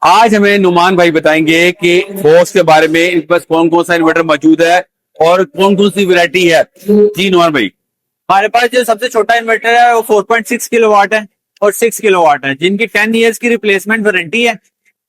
आज हमें नुमान भाई बताएंगे कि फोर्स के बारे में इस पास कौन कौन सा इन्वर्टर मौजूद है और कौन कौन सी वैरायटी है। जी नुमान भाई। हमारे पास जो सबसे छोटा इन्वर्टर है वो 4.6 किलोवाट है और 6 किलोवाट है, जिनकी 10 इयर्स की रिप्लेसमेंट वारंटी है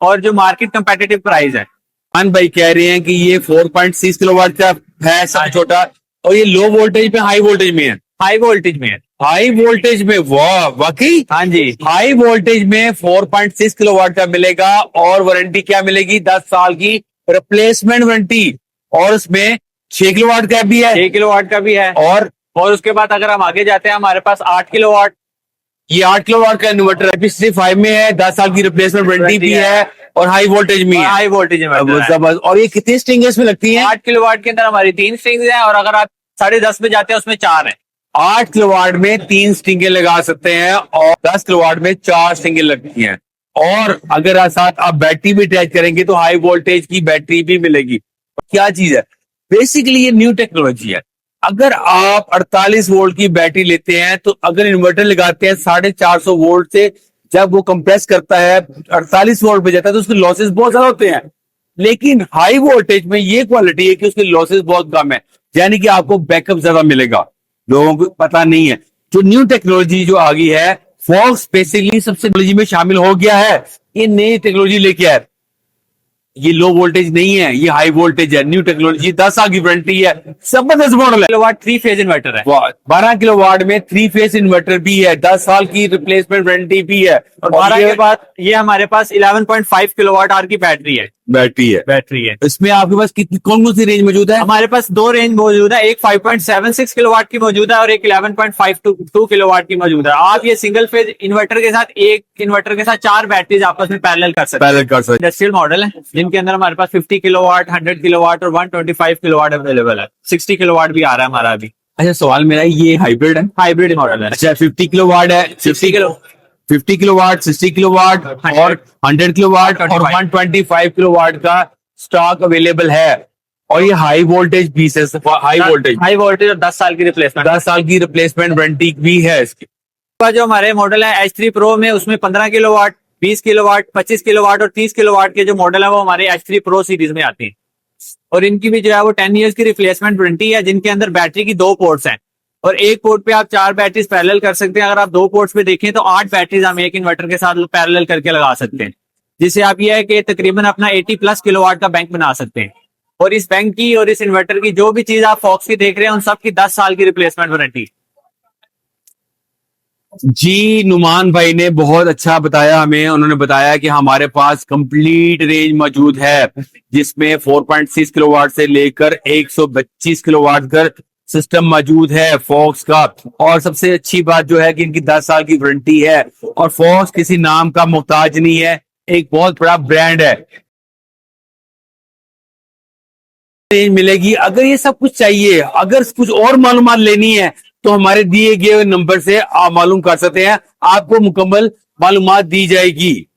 और जो मार्केट कंपेटिटिव प्राइस है। नुमान भाई कह रहे हैं कि ये 4.6 किलोवाट का है सबसे छोटा, और ये लो वोल्टेज में हाई वोल्टेज में है। हाई वोल्टेज में है। हाई वोल्टेज में वाह वाकई। हाँ जी। हाई वोल्टेज में 4.6 किलोवाट का मिलेगा और वारंटी क्या मिलेगी? 10 साल की रिप्लेसमेंट वारंटी। और उसमें 6 किलोवाट का भी है। 6 किलोवाट का भी है। और उसके बाद अगर हम आगे जाते हैं हमारे पास 8 किलोवाट। ये 8 किलोवाट का इन्वर्टर IP65 में है, 10 साल की रिप्लेसमेंट वारंटी भी है और हाई वोल्टेज में है। हाई वोल्टेज जबरदस्त। और ये कितनी स्ट्रिंग इसमें लगती है? 8 किलोवाट के अंदर हमारी 3 स्ट्रिंग्स हैं और अगर आप 10.5 पे जाते हैं उसमें 4 है। 8 किलोवाट में 3 स्ट्रिंगें लगा सकते हैं और 10 किलोवाट में 4 स्ट्रिंगें लगती हैं। और अगर साथ आप बैटरी भी अटैच करेंगे तो हाई वोल्टेज की बैटरी भी मिलेगी। क्या चीज है? बेसिकली ये न्यू टेक्नोलॉजी है। अगर आप 48 वोल्ट की बैटरी लेते हैं तो अगर इन्वर्टर लगाते हैं 450 वोल्ट से, जब वो कंप्रेस करता है 48 वोल्ट पे जाता है तो उसके लॉसेस बहुत ज्यादा होते हैं। लेकिन हाई वोल्टेज में ये क्वालिटी है कि उसके लॉसेस बहुत कम है, यानी कि आपको बैकअप ज्यादा मिलेगा। लोगों को पता नहीं है जो न्यू टेक्नोलॉजी जो आ गई है, फॉक्स बेसिकली सबसे टेक्नोलॉजी में शामिल हो गया है। ये नई टेक्नोलॉजी लेके आया। ये लो वोल्टेज नहीं है, ये हाई वोल्टेज है। न्यू टेक्नोलॉजी, 10 साल की वारंटी है, जबरदस्त मॉडल है। किलोवाट 3 फेज इन्वर्टर है। 12 किलोवाट में 3 फेज इन्वर्टर भी है, 10 साल की रिप्लेसमेंट वारंटी भी है। और 12 के बाद ये हमारे पास 11.5 किलोवाट आवर की बैटरी है। बैटरी है। इसमें आपके पास कितनी कौन कौन सी रेंज मौजूद है? हमारे पास 2 रेंज मौजूद है, एक 5.76 किलोवाट की मौजूद है और एक 11.52 किलोवाट की मौजूद है। आप ये सिंगल फेज इन्वर्टर के साथ, एक इन्वर्टर के साथ 4 बैटरीज आपस में पैरेलल कर सकते हैं। इंडस्ट्रियल मॉडल है जिनके अंदर हमारे पास 50 किलोवाट, 100 किलोवाट और 125 किलोवाट अवेलेबल है। 60 किलोवाट भी आ रहा है हमारा अभी। अच्छा, सवाल मेरा ये हाइब्रिड है? हाइब्रिड मॉडल है। अच्छा, 50 किलोवाट है, 50 किलोवाट, 60 किलोवाट और 100 किलोवाट और 125 किलोवाट का स्टॉक अवेलेबल है। और ये हाई वोल्टेज भी है। हाई वोल्टेज और 10 साल की रिप्लेसमेंट, 10 साल की रिप्लेसमेंट वारंटी भी है इसकी। जो हमारे मॉडल है H3 Pro में, उसमें 15 किलोवाट, 20 किलोवाट, 25 किलोवाट और 30 किलोवाट के जो मॉडल है वो हमारे H3 Pro सीरीज में आते हैं। और इनकी भी जो है वो 10 इयर्स की रिप्लेसमेंट वारंटी है, जिनके अंदर बैटरी की 2 पोर्ट्स हैं और एक पोर्ट पे आप 4 बैटरीज पैरेलल कर सकते हैं। अगर आप 2 पोर्ट्स पे देखें तो 8 बैटरीज हम एक इन्वर्टर के साथ पैरेलल करके लगा सकते हैं, जिससे आप ये है कि तकरीबन अपना 80+ किलोवाट का बैंक बना सकते हैं। और इस बैंक की और इस इन्वर्टर की जो भी चीज आप फॉक्स की देख रहे हैं उन सब की 10 साल की रिप्लेसमेंट वारंटी। जी, नुमान भाई ने बहुत अच्छा बताया हमें। उन्होंने बताया कि हमारे पास कंप्लीट रेंज मौजूद है, जिसमें 4.6 किलोवाट से लेकर 125 किलोवाट का सिस्टम मौजूद है फॉक्स का। और सबसे अच्छी बात जो है कि इनकी 10 साल की वारंटी है और फॉक्स किसी नाम का मोहताज नहीं है, एक बहुत बड़ा ब्रांड है। रेंज मिलेगी। अगर ये सब कुछ चाहिए, अगर कुछ और मालूमात लेनी है तो हमारे दिए गए नंबर से आप मालूम कर सकते हैं, आपको मुकम्मल मालूमात दी जाएगी।